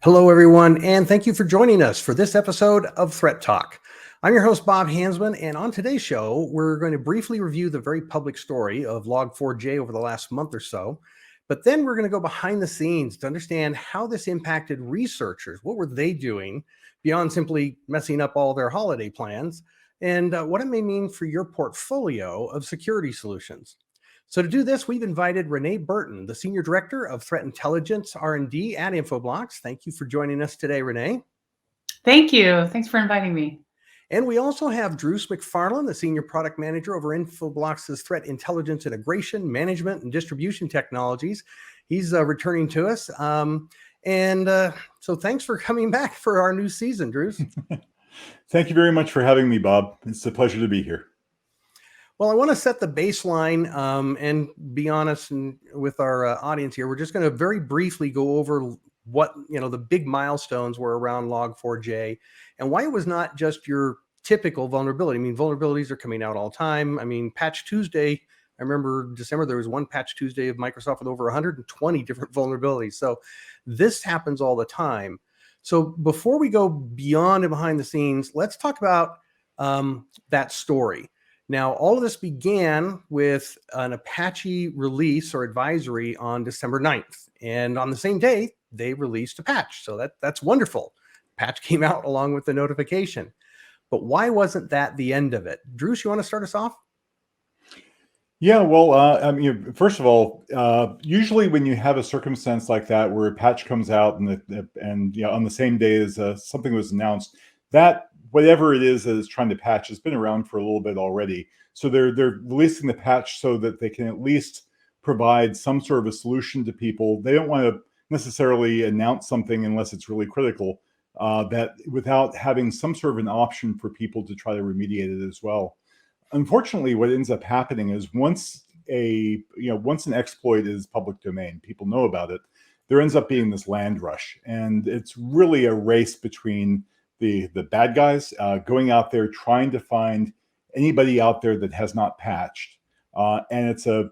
Hello, everyone, and thank you for joining us for this episode of Threat Talk. I'm your host, Bob Hansman, and on today's show, we're going to briefly review the very public story of Log4j over the last month or so. But then we're going to go behind the scenes to understand how this impacted researchers. What were they doing beyond simply messing up all their holiday plans, and what it may mean for your portfolio of security solutions. So to do this, we've invited Renee Burton, the Senior Director of Threat Intelligence R&D at Infoblox. Thank you for joining us today, Renee. Thank you. Thanks for inviting me. And we also have Drews McFarland, the Senior Product Manager over Infoblox's Threat Intelligence Integration, Management, and Distribution Technologies. He's returning to us. So thanks for coming back for our new season, Drews. Thank you very much for having me, Bob. It's a pleasure to be here. Well, I want to set the baseline and be honest with our audience here. We're just going to very briefly go over what the big milestones were around Log4j and why it was not just your typical vulnerability. I mean, vulnerabilities are coming out all the time. I mean, Patch Tuesday, I remember December, there was one Patch Tuesday of Microsoft with over 120 different vulnerabilities. So this happens all the time. So before we go beyond and behind the scenes, let's talk about that story. Now, all of this began with an Apache release or advisory on December 9th. And on the same day, they released a patch. So that's wonderful. Patch came out along with the notification. But why wasn't that the end of it? Drews, you want to start us off? Yeah, well, I mean, first of all, usually when you have a circumstance like that where a patch comes out and on the same day as something was announced, that whatever it is that is trying to patch has been around for a little bit already. So they're releasing the patch so that they can at least provide some sort of a solution to people. They don't want to necessarily announce something unless it's really critical, that without having some sort of an option for people to try to remediate it as well. Unfortunately, what ends up happening is once an exploit is public domain, people know about it, there ends up being this land rush. And it's really a race between the bad guys going out there trying to find anybody out there that has not patched, and it's a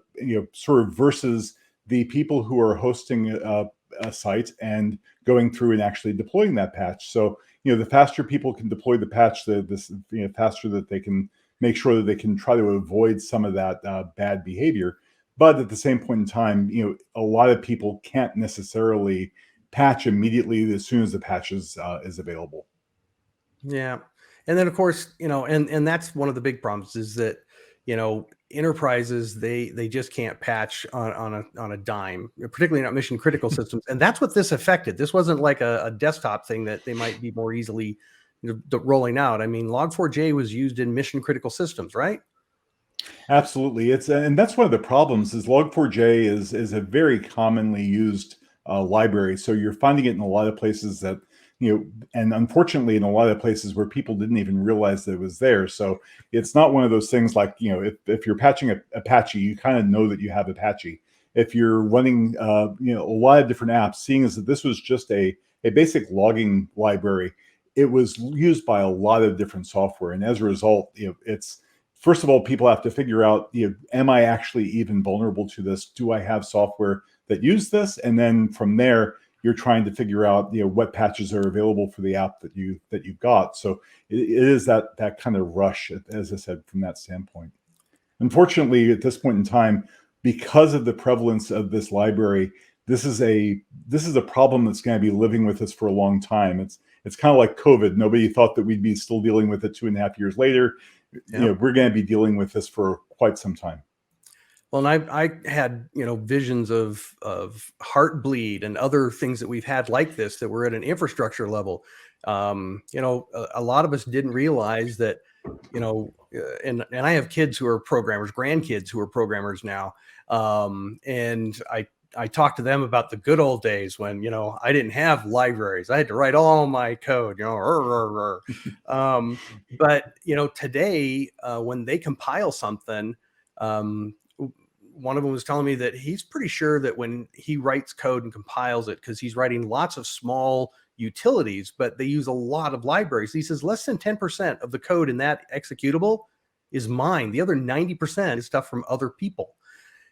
sort of versus the people who are hosting a site and going through and actually deploying that patch. So the faster people can deploy the patch, the faster that they can make sure that they can try to avoid some of that bad behavior. But at the same point in time, a lot of people can't necessarily patch immediately as soon as the patch is available. Yeah. And then of course, and that's one of the big problems is that, enterprises, they just can't patch on a dime, particularly not mission critical systems. And that's what this affected. This wasn't like a desktop thing that they might be more easily rolling out. I mean, Log4j was used in mission critical systems, right? Absolutely. And that's one of the problems is Log4j is a very commonly used library. So you're finding it in a lot of places that, and unfortunately in a lot of places where people didn't even realize that it was there. So it's not one of those things like, if you're patching Apache, you kind of know that you have Apache. If you're running, a lot of different apps, seeing as that this was just a basic logging library, it was used by a lot of different software. And as a result, it's, first of all, people have to figure out, am I actually even vulnerable to this? Do I have software that use this? And then from there, you're trying to figure out, what patches are available for the app that you've got. So it is that kind of rush, as I said, from that standpoint. Unfortunately, at this point in time, because of the prevalence of this library, this is a problem that's going to be living with us for a long time. It's kind of like COVID. Nobody thought that we'd be still dealing with it 2.5 years later. Yep. We're going to be dealing with this for quite some time. Well, and I had, visions of Heartbleed and other things that we've had like this that were at an infrastructure level. A lot of us didn't realize that, and I have kids who are programmers, grandkids who are programmers now. And I talked to them about the good old days when, I didn't have libraries. I had to write all my code, but, today, when they compile something, one of them was telling me that he's pretty sure that when he writes code and compiles it, because he's writing lots of small utilities, but they use a lot of libraries. He says less than 10% of the code in that executable is mine. The other 90% is stuff from other people.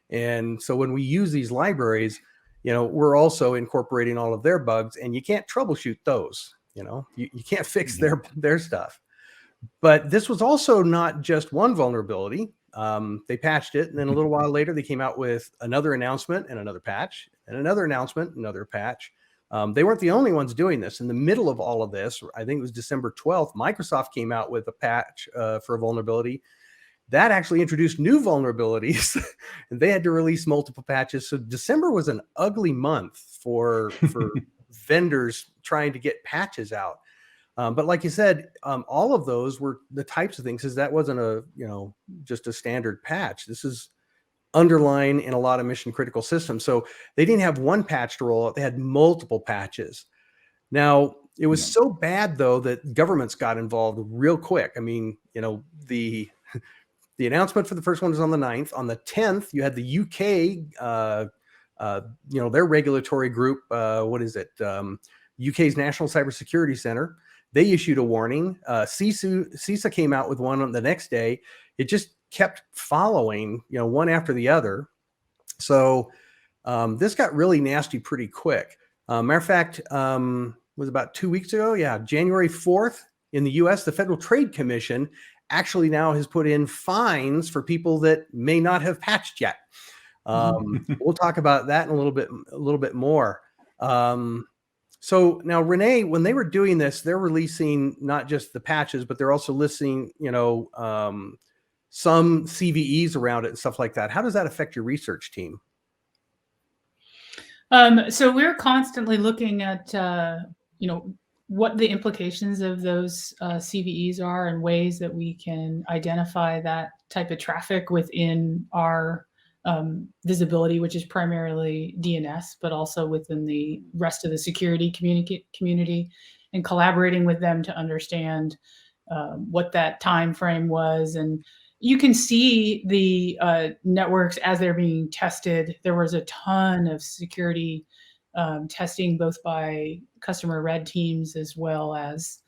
And so when we use these libraries, we're also incorporating all of their bugs, and you can't troubleshoot those. You can't fix their stuff. But this was also not just one vulnerability. They patched it, and then a little while later, they came out with another announcement and another patch, and another announcement, another patch. They weren't the only ones doing this. In the middle of all of this, I think it was December 12th, Microsoft came out with a patch for a vulnerability that actually introduced new vulnerabilities, and they had to release multiple patches. So December was an ugly month for vendors trying to get patches out. But like you said, all of those were the types of things, because that wasn't just a standard patch. This is underlying in a lot of mission critical systems. So they didn't have one patch to roll out. They had multiple patches. Now, it was so bad, though, that governments got involved real quick. I mean, the announcement for the first one was on the 9th. On the 10th, you had the UK, their regulatory group, UK's National Cybersecurity Center. They issued a warning. CISA came out with one on the next day. It just kept following, one after the other. So this got really nasty pretty quick. Matter of fact, was about 2 weeks ago. Yeah, January 4th in the US, the Federal Trade Commission actually now has put in fines for people that may not have patched yet. We'll talk about that in a little bit more. So now, Renee, when they were doing this, they're releasing not just the patches, but they're also listing, some CVEs around it and stuff like that. How does that affect your research team? So we're constantly looking at, what the implications of those CVEs are, and ways that we can identify that type of traffic within our visibility, which is primarily DNS, but also within the rest of the security community, and collaborating with them to understand what that time frame was. And you can see the networks as they're being tested. There was a ton of security testing, both by customer red teams as well as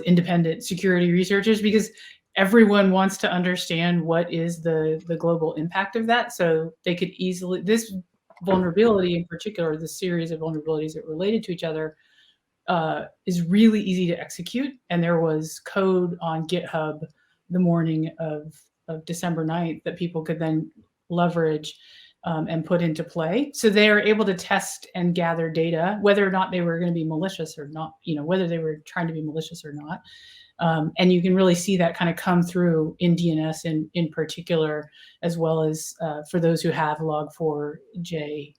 independent security researchers, because everyone wants to understand what is the global impact of that. So they could easily, this vulnerability in particular, the series of vulnerabilities that related to each other, is really easy to execute. And there was code on GitHub the morning of December 9th that people could then leverage and put into play. So they are able to test and gather data, whether or not they were going to be malicious or not, whether they were trying to be malicious or not. And you can really see that kind of come through in DNS in particular, as well as for those who have Log4j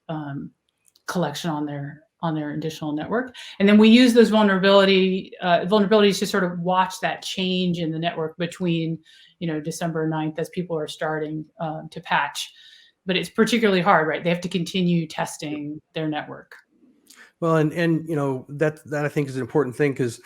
collection on their additional network. And then we use those vulnerabilities to sort of watch that change in the network between, December 9th as people are starting to patch. But it's particularly hard, right? They have to continue testing their network. Well, and that I think is an important thing, because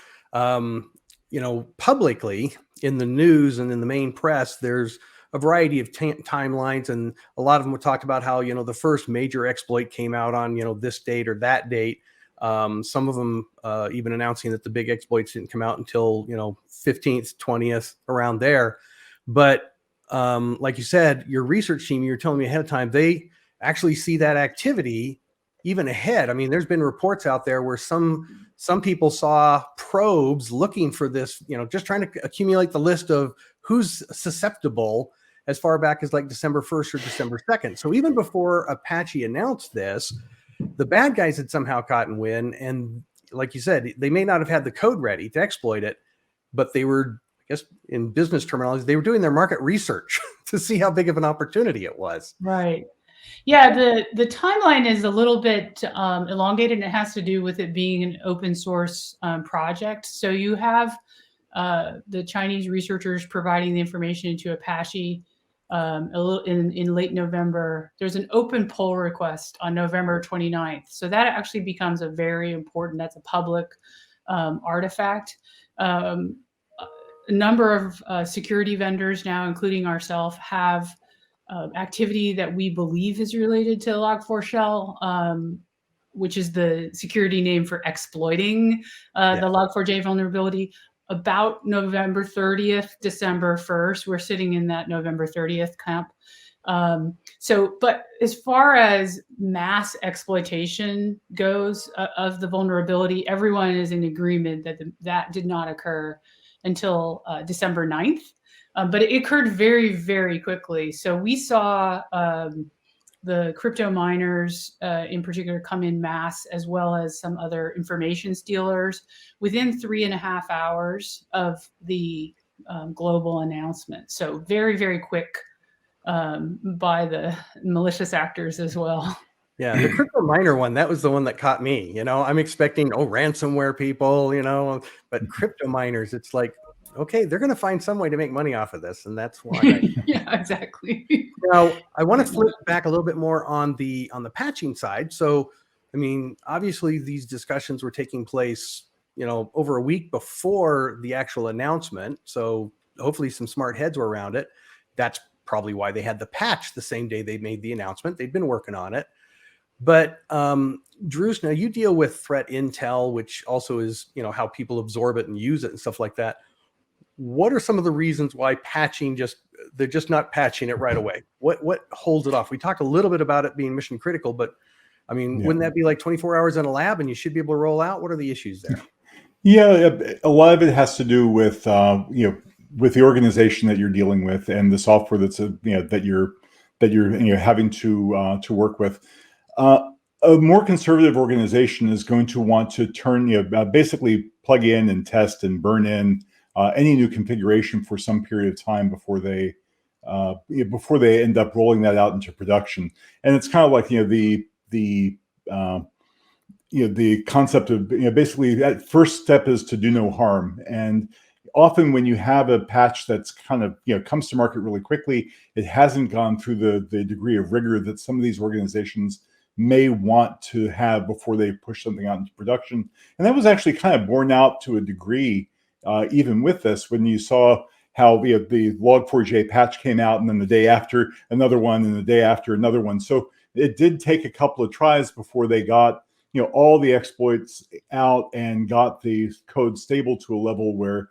publicly in the news and in the main press, there's a variety of timelines, and a lot of them would talk about how, the first major exploit came out on, this date or that date. Some of them even announcing that the big exploits didn't come out until, 15th, 20th, around there. But like you said, your research team, you're telling me ahead of time, they actually see that activity even ahead. I mean, there's been reports out there where some people saw probes looking for this, just trying to accumulate the list of who's susceptible as far back as like December 1st or December 2nd. So even before Apache announced this, the bad guys had somehow gotten wind. And like you said, they may not have had the code ready to exploit it, but they were, I guess in business terminology, they were doing their market research to see how big of an opportunity it was. Right. Yeah, the timeline is a little bit elongated, and it has to do with it being an open source project. So you have the Chinese researchers providing the information into Apache a little in late November. There's an open pull request on November 29th. So that actually becomes a very important, that's a public artifact. A number of security vendors now, including ourselves, have activity that we believe is related to Log4Shell, which is the security name for exploiting the Log4j vulnerability. About November 30th, December 1st, we're sitting in that November 30th camp. But as far as mass exploitation goes of the vulnerability, everyone is in agreement that that did not occur until December 9th. But it occurred very, very quickly. So we saw the crypto miners in particular come in mass, as well as some other information stealers within 3.5 hours of the global announcement. So very, very quick by the malicious actors as well. Yeah, the crypto miner one, that was the one that caught me. I'm expecting, ransomware people, but crypto miners, it's like, okay, they're going to find some way to make money off of this. And that's why Yeah, exactly. Now, I want to flip back a little bit more on the patching side. So, I mean, obviously these discussions were taking place, over a week before the actual announcement. So hopefully some smart heads were around it. That's probably why they had the patch the same day they made the announcement. They'd been working on it. But Drews, now you deal with threat intel, which also is, how people absorb it and use it and stuff like that. What are some of the reasons why they're just not patching it right away? What holds it off? We talked a little bit about it being mission critical, but I mean, wouldn't that be like 24 hours in a lab and you should be able to roll out? What are the issues there? Yeah, a lot of it has to do with with the organization that you're dealing with and the software that's that you're having to work with. A more conservative organization is going to want to turn basically plug in and test and burn in any new configuration for some period of time before they end up rolling that out into production. And it's kind of like the concept of basically that first step is to do no harm. And often when you have a patch that's kind of comes to market really quickly, it hasn't gone through the degree of rigor that some of these organizations may want to have before they push something out into production. And that was actually kind of borne out to a degree even with this, when you saw how the Log4j patch came out, and then the day after another one, and the day after another one. So it did take a couple of tries before they got all the exploits out and got the code stable to a level where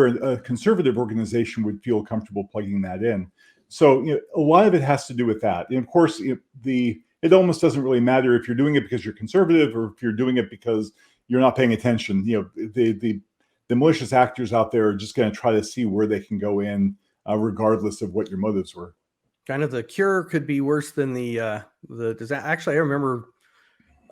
a conservative organization would feel comfortable plugging that in. So a lot of it has to do with that. And of course, it almost doesn't really matter if you're doing it because you're conservative or if you're doing it because you're not paying attention. The malicious actors out there are just going to try to see where they can go in, regardless of what your motives were. Kind of the cure could be worse than the disaster. Actually, I remember,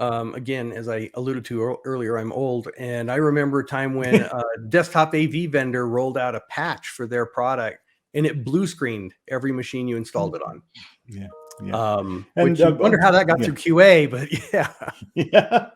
again, as I alluded to earlier, I'm old, and I remember a time when a desktop AV vendor rolled out a patch for their product, and it blue screened every machine you installed it on. Yeah. Which you wonder how that got through QA, but yeah.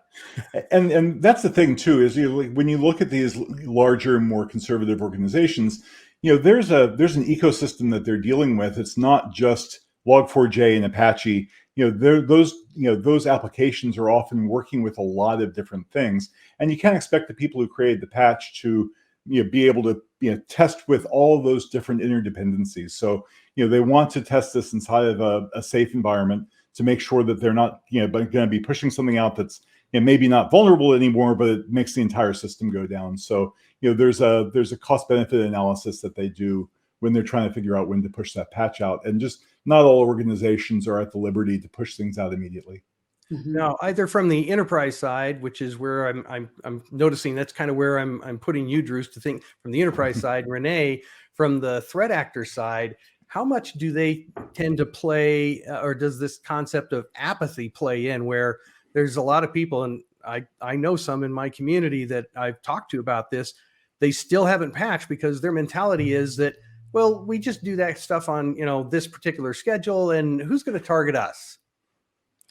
And that's the thing too, is when you look at these larger, more conservative organizations, there's an ecosystem that they're dealing with. It's not just Log4j and Apache. Those applications are often working with a lot of different things, and you can't expect the people who created the patch to be able to test with all those different interdependencies. So they want to test this inside of a safe environment to make sure that they're not going to be pushing something out that's maybe not vulnerable anymore, but it makes the entire system go down. So there's a cost benefit analysis that they do when they're trying to figure out when to push that patch out, and just not all organizations are at the liberty to push things out immediately. Now, either from the enterprise side, which is where I'm noticing that's kind of where I'm putting you, Drews, to think from the enterprise side, Renee, from the threat actor side, how much do they tend to play, or does this concept of apathy play in, where there's a lot of people, and I know some in my community that I've talked to about this, they still haven't patched because their mentality is that, well, we just do that stuff on, this particular schedule, and who's going to target us?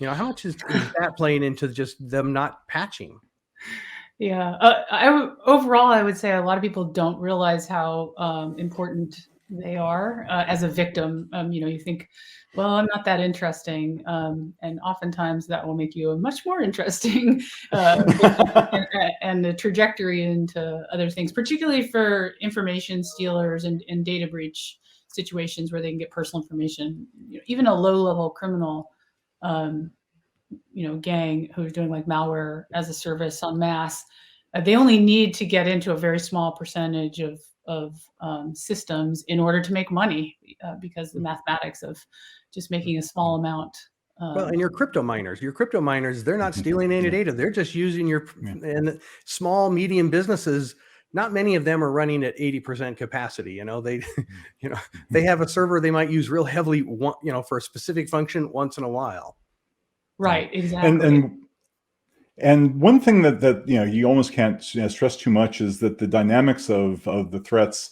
How much is that playing into just them not patching? Yeah. Overall, I would say a lot of people don't realize how important they are as a victim. You think, well, I'm not that interesting. And oftentimes that will make you a much more interesting and the trajectory into other things, particularly for information stealers and data breach situations where they can get personal information. Even a low-level criminal gang who's doing like malware as a service en masse, they only need to get into a very small percentage of systems in order to make money, because the mathematics of just making a small amount. Well, and your crypto miners, they're not stealing any data. They're just using your, and small, medium businesses, not many of them are running at 80% capacity. You know, they, you know, they have a server they might use real heavily, you know, for a specific function once in a while. Right, exactly. And one thing that you know you almost can't stress too much is that the dynamics of the threats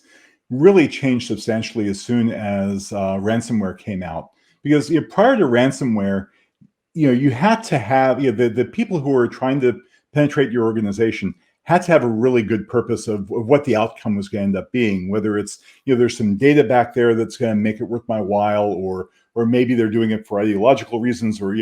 really changed substantially as soon as ransomware came out. Because prior to ransomware, you had to have the people who were trying to penetrate your organization had to have a really good purpose of what the outcome was going to end up being. Whether it's there's some data back there that's going to make it worth my while, or maybe they're doing it for ideological reasons, or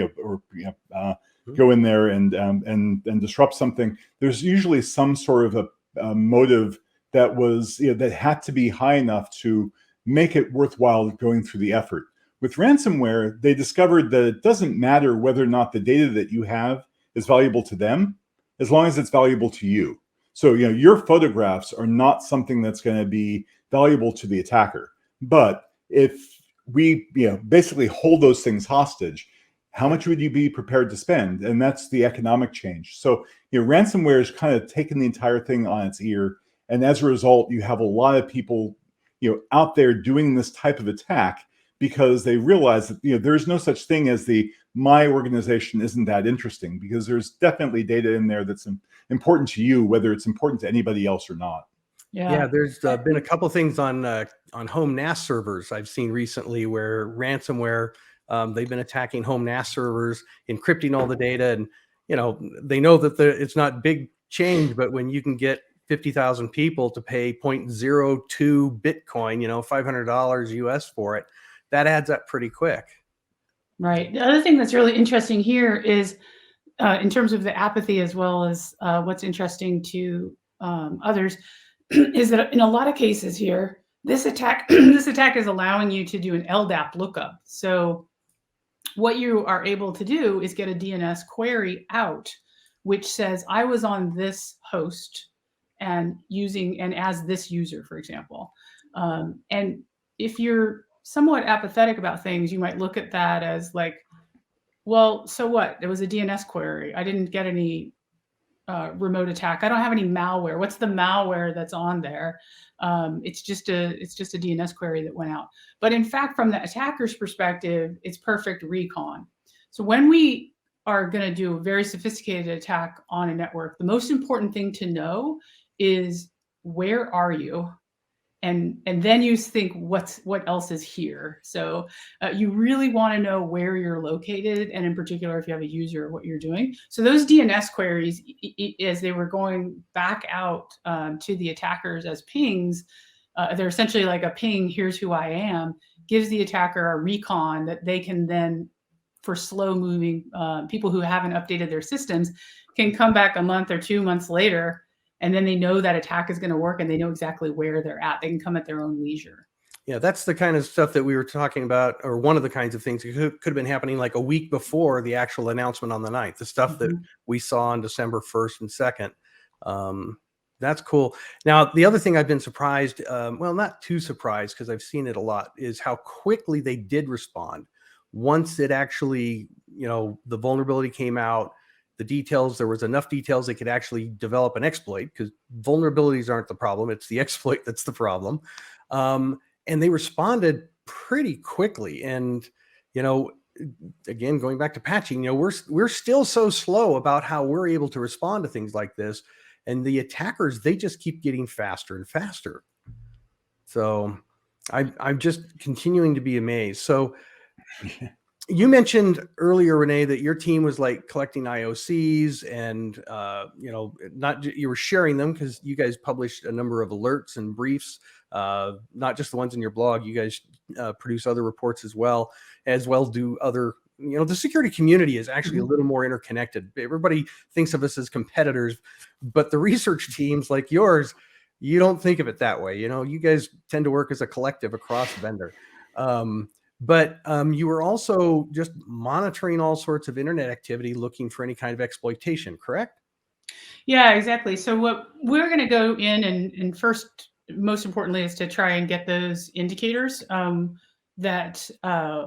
go in there and disrupt something. There's usually some sort of a motive that was that had to be high enough to make it worthwhile going through the effort. With ransomware, they discovered that it doesn't matter whether or not the data that you have is valuable to them, as long as it's valuable to you. So your photographs are not something that's going to be valuable to the attacker. But if we basically hold those things hostage, how much would you be prepared to spend? And that's the economic change. So ransomware has kind of taken the entire thing on its ear, and as a result, you have a lot of people out there doing this type of attack because they realize that there's no such thing as my organization isn't that interesting, because there's definitely data in there that's important to you, whether it's important to anybody else or not. Yeah, there's been a couple things on home NAS servers I've seen recently where ransomware, they've been attacking home NAS servers, encrypting all the data, and they know that it's not big change, but when you can get 50,000 people to pay 0.02 Bitcoin, $500 US for it, that adds up pretty quick. Right. The other thing that's really interesting here is in terms of the apathy, as well as what's interesting to others, is that in a lot of cases here, this attack is allowing you to do an LDAP lookup. So what you are able to do is get a DNS query out, which says I was on this host and as this user, for example. And if you're somewhat apathetic about things, you might look at that as like, well, so what? There was a DNS query. I didn't get any remote attack. I don't have any malware. What's the malware that's on there? It's just a DNS query that went out. But in fact, from the attacker's perspective, it's perfect recon. So when we are going to do a very sophisticated attack on a network, the most important thing to know is, where are you? And then you think, what else is here? So you really want to know where you're located, and in particular, if you have a user, what you're doing. So those DNS queries, as they were going back out to the attackers as pings, they're essentially like a ping, here's who I am, gives the attacker a recon that they can then, for slow-moving people who haven't updated their systems, can come back a month or 2 months later, and then they know that attack is going to work, and they know exactly where they're at. They can come at their own leisure. Yeah, that's the kind of stuff that we were talking about, or one of the kinds of things that could have been happening like a week before the actual announcement on the 9th, the stuff that we saw on December 1st and 2nd. That's cool. Now, the other thing I've been surprised, well, not too surprised because I've seen it a lot, is how quickly they did respond. Once it actually, the vulnerability came out, the details, there was enough details they could actually develop an exploit, because vulnerabilities aren't the problem. It's the exploit that's the problem. And they responded pretty quickly. And, again, going back to patching, we're still so slow about how we're able to respond to things like this. And the attackers, they just keep getting faster and faster. So I'm just continuing to be amazed. So you mentioned earlier, Renee, that your team was like collecting IOCs and, you were sharing them because you guys published a number of alerts and briefs, not just the ones in your blog. You guys produce other reports as well do other, the security community is actually a little more interconnected. Everybody thinks of us as competitors, but the research teams like yours, you don't think of it that way. You guys tend to work as a collective across vendor. But you were also just monitoring all sorts of internet activity, looking for any kind of exploitation, correct? Yeah, exactly. So what we're going to go in and first, most importantly, is to try and get those indicators. that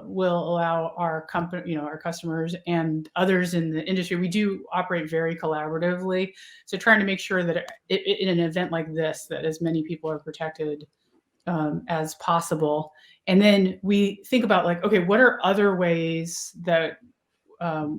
will allow our company, our customers and others in the industry. We do operate very collaboratively, so trying to make sure that in an event like this, that as many people are protected as possible. And then we think about like, okay, what are other ways that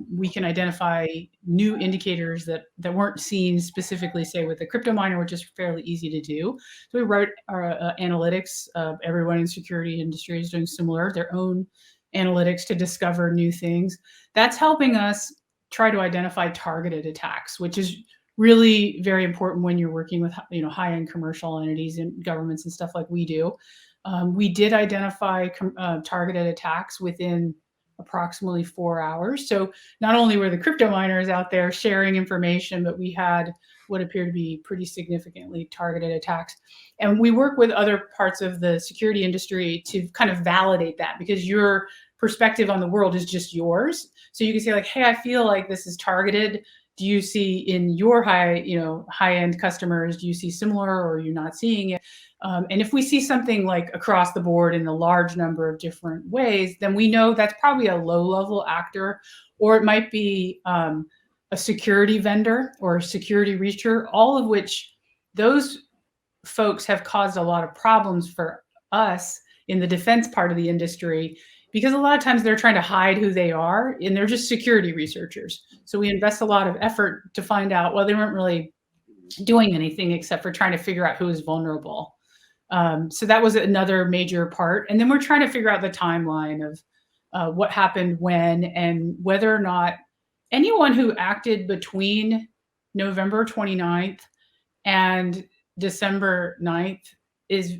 we can identify new indicators that weren't seen specifically, say, with the crypto miner, which is fairly easy to do. So we wrote our analytics. Everyone in security industry is doing similar, their own analytics to discover new things. That's helping us try to identify targeted attacks, which is really very important when you're working with high-end commercial entities and governments and stuff like we do. We did identify targeted attacks within approximately 4 hours. So not only were the crypto miners out there sharing information, but we had what appeared to be pretty significantly targeted attacks. And we work with other parts of the security industry to kind of validate that, because your perspective on the world is just yours. So you can say like, hey, I feel like this is targeted. Do you see in your high-end customers, do you see similar, or are you not seeing it? And if we see something like across the board in a large number of different ways, then we know that's probably a low-level actor, or it might be a security vendor or a security reacher, all of which those folks have caused a lot of problems for us in the defense part of the industry, because a lot of times they're trying to hide who they are, and they're just security researchers. So we invest a lot of effort to find out, well, they weren't really doing anything except for trying to figure out who is vulnerable. So that was another major part. And then we're trying to figure out the timeline of what happened when, and whether or not anyone who acted between November 29th and December 9th is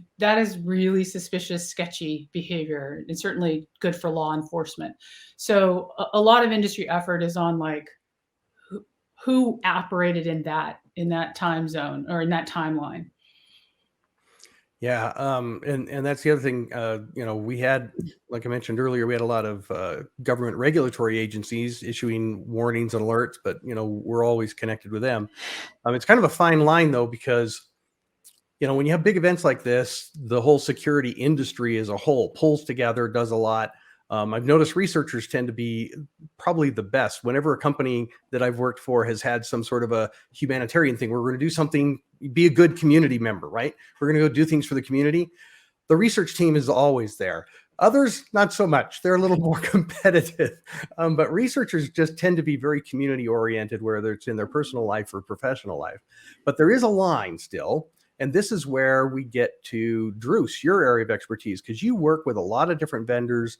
really suspicious, sketchy behavior, and certainly good for law enforcement. So a lot of industry effort is on like who operated in that time zone or in that timeline. Yeah, and that's the other thing. We had, like I mentioned earlier, we had a lot of government regulatory agencies issuing warnings and alerts, but we're always connected with them. It's kind of a fine line though, because when you have big events like this, the whole security industry as a whole pulls together, does a lot. I've noticed researchers tend to be probably the best. Whenever a company that I've worked for has had some sort of a humanitarian thing, we're going to do something, be a good community member, right? We're going to go do things for the community. The research team is always there. Others, not so much. They're a little more competitive. But researchers just tend to be very community oriented, whether it's in their personal life or professional life. But there is a line still. And this is where we get to Druce, your area of expertise, because you work with a lot of different vendors,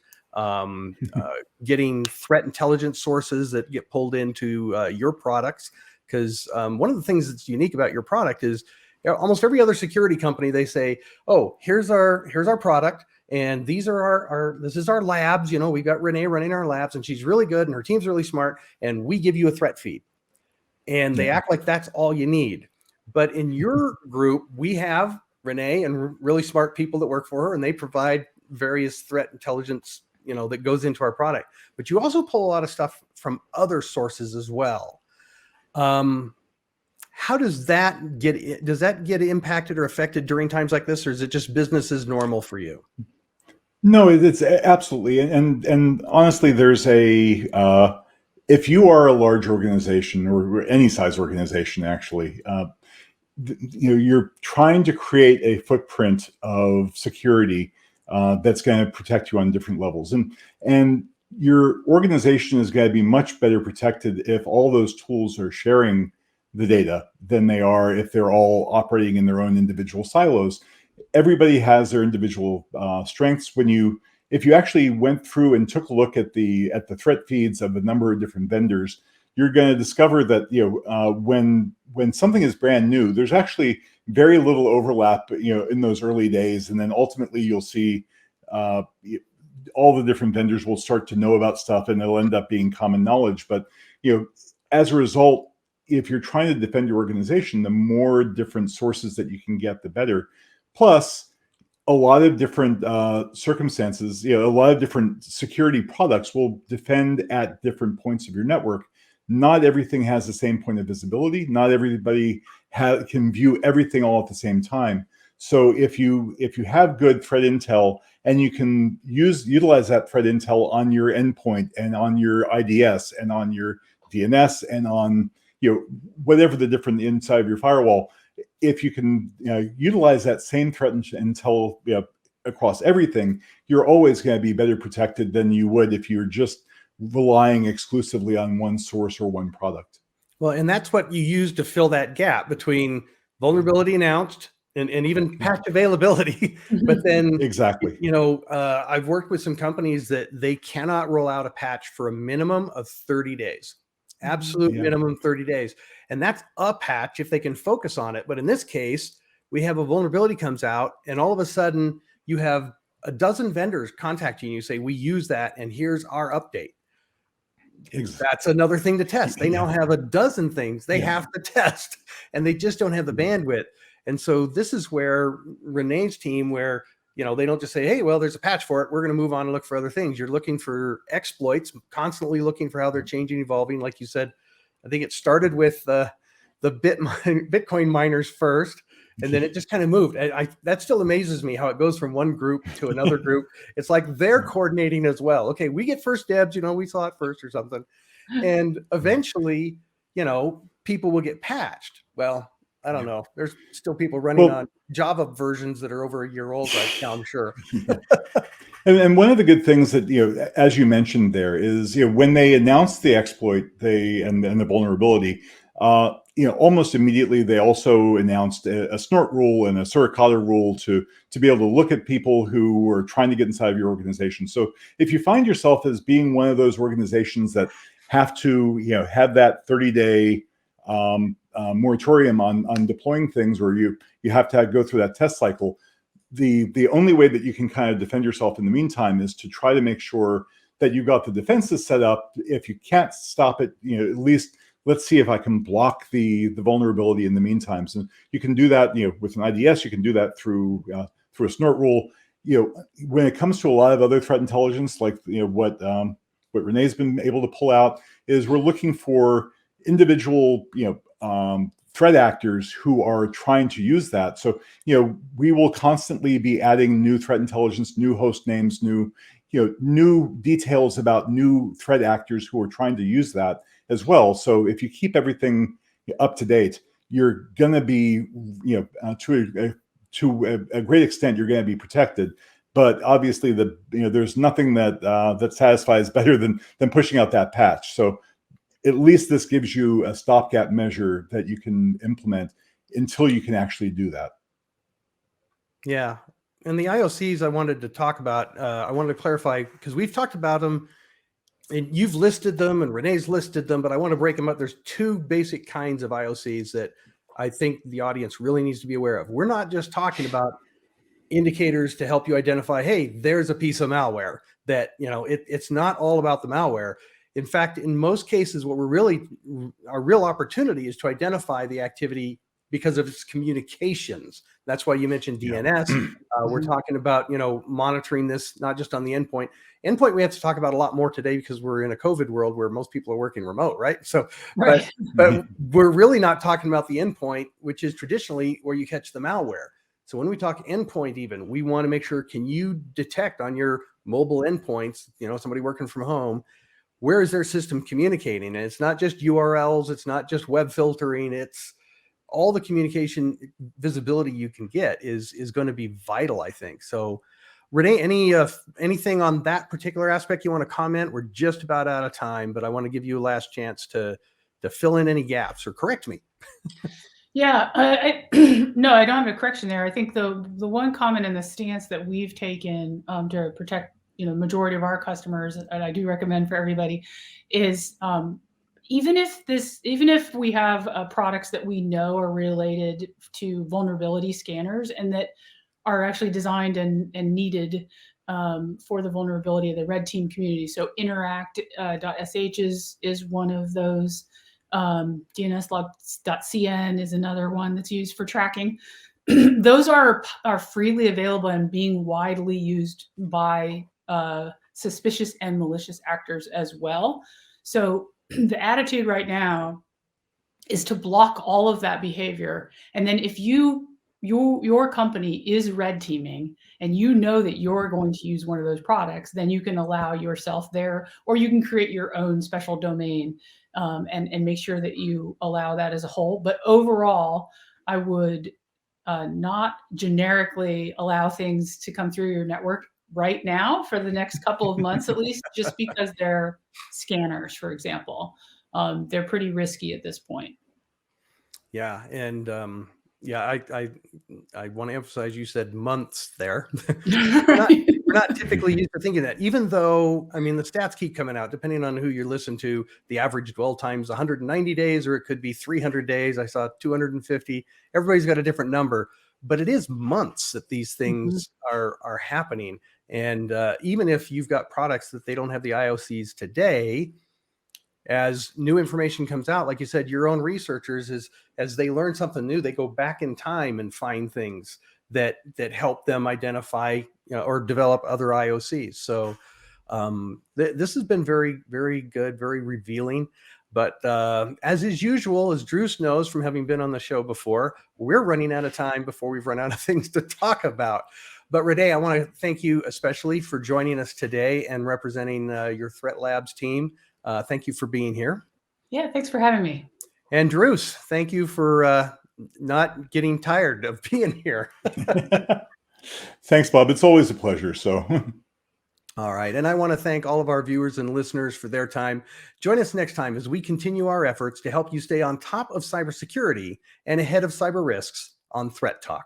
getting threat intelligence sources that get pulled into your products. Because one of the things that's unique about your product is almost every other security company, they say, oh, here's our product, and these are this is our labs. We've got Renee running our labs, and she's really good, and her team's really smart, and we give you a threat feed. And they act like that's all you need. But in your group, we have Renee and really smart people that work for her, and they provide various threat intelligence, that goes into our product. But you also pull a lot of stuff from other sources as well. How does that get impacted or affected during times like this, or is it just business as normal for you? No, it's absolutely. And honestly, there's if you are a large organization or any size organization, actually, you're trying to create a footprint of security that's going to protect you on different levels, and your organization is going to be much better protected if all those tools are sharing the data than they are if they're all operating in their own individual silos. Everybody has their individual strengths. If you actually went through and took a look at the threat feeds of a number of different vendors, you're going to discover that when something is brand new, there's actually very little overlap in those early days, and then ultimately you'll see all the different vendors will start to know about stuff, and it'll end up being common knowledge. But as a result, if you're trying to defend your organization, the more different sources that you can get, the better. Plus, a lot of different circumstances, a lot of different security products will defend at different points of your network. Not everything has the same point of visibility. Not everybody can view everything all at the same time. So if you have good threat intel and you can utilize that threat intel on your endpoint and on your IDS and on your DNS and on whatever the different inside of your firewall, if you can utilize that same threat intel across everything, you're always going to be better protected than you would if you're just relying exclusively on one source or one product. Well, and that's what you use to fill that gap between vulnerability announced and even patch availability. But then, exactly, I've worked with some companies that they cannot roll out a patch for a minimum of 30 days, absolute minimum 30 days. And that's a patch if they can focus on it. But in this case, we have a vulnerability comes out and all of a sudden you have a dozen vendors contacting you, say, we use that and here's our update. That's another thing to test. They now have a dozen things they have to test and they just don't have the bandwidth. And so this is where Renee's team, where, they don't just say, hey, well, there's a patch for it, we're going to move on and look for other things. You're looking for exploits, constantly looking for how they're changing, evolving. Like you said, I think it started with the Bitcoin miners first, and then it just kind of moved. That still amazes me how it goes from one group to another group. It's like they're coordinating as well. Okay, we get first dibs, we saw it first or something. And eventually, people will get patched. Well, I don't know. There's still people running on Java versions that are over a year old right now, I'm sure. And one of the good things that, as you mentioned there is, when they announced the exploit, and the vulnerability, almost immediately they also announced a snort rule and a suricata rule to be able to look at people who were trying to get inside of your organization. So if you find yourself as being one of those organizations that have to, have that 30-day moratorium on deploying things, or you have to go through that test cycle, the only way that you can kind of defend yourself in the meantime is to try to make sure that you got the defenses set up. If you can't stop it, at least let's see if I can block the vulnerability in the meantime. So you can do that, with an IDS. You can do that through a snort rule. When it comes to a lot of other threat intelligence, like what Renee's been able to pull out, is we're looking for individual threat actors who are trying to use that. So we will constantly be adding new threat intelligence, new host names, new details about new threat actors who are trying to use that as well. So if you keep everything up to date, you're going to be, to a great extent, you're going to be protected. But obviously, there's nothing that satisfies better than pushing out that patch. So at least this gives you a stopgap measure that you can implement until you can actually do that. Yeah. And the IOCs I wanted to talk about, I wanted to clarify, because we've talked about them and you've listed them and Renee's listed them, but I want to break them up. There's two basic kinds of IOCs that I think the audience really needs to be aware of. We're not just talking about indicators to help you identify, hey, there's a piece of malware that, it's not all about the malware. In fact, in most cases, our real opportunity is to identify the activity because of its communications. That's why you mentioned DNS. We're talking about, monitoring this, not just on the endpoint. Endpoint, we have to talk about a lot more today because we're in a COVID world where most people are working remote, right? So, right. but we're really not talking about the endpoint, which is traditionally where you catch the malware. So when we talk endpoint, even, we want to make sure, can you detect on your mobile endpoints, somebody working from home, where is their system communicating? And it's not just URLs, it's not just web filtering, it's all the communication visibility you can get is going to be vital, I think. So Renee, anything on that particular aspect you want to comment? We're just about out of time, but I want to give you a last chance to fill in any gaps or correct me. Yeah, no, I don't have a correction there. I think the one comment in the stance that we've taken to protect majority of our customers, and I do recommend for everybody, is even if we have products that we know are related to vulnerability scanners and that are actually designed and needed for the vulnerability of the red team community. So interact.sh is one of those. DNSlog.cn is another one that's used for tracking. Those are freely available and being widely used by suspicious and malicious actors as well. So the attitude right now is to block all of that behavior. And then if you your company is red teaming and you know that you're going to use one of those products, then you can allow yourself there, or you can create your own special domain and make sure that you allow that as a whole. But overall, I would not generically allow things to come through your network right now for the next couple of months at least, just because they're scanners, for example. They're pretty risky at this point. Yeah, and yeah, I want to emphasize you said months there. We're not typically used to thinking that, even though, I mean, the stats keep coming out, depending on who you listen to, the average dwell time is 190 days, or it could be 300 days. I saw 250. Everybody's got a different number, but it is months that these things are happening. And even if you've got products that they don't have the IOCs today, as new information comes out, like you said, your own researchers, as they learn something new, they go back in time and find things that help them identify, or develop other IOCs. So this has been very, very good, very revealing. But as is usual, as Drews knows from having been on the show before, we're running out of time before we've run out of things to talk about. But Renee, I want to thank you especially for joining us today and representing your Threat Labs team. Thank you for being here. Yeah, thanks for having me. And Drews, thank you for not getting tired of being here. Thanks, Bob. It's always a pleasure. So, all right. And I want to thank all of our viewers and listeners for their time. Join us next time as we continue our efforts to help you stay on top of cybersecurity and ahead of cyber risks on Threat Talk.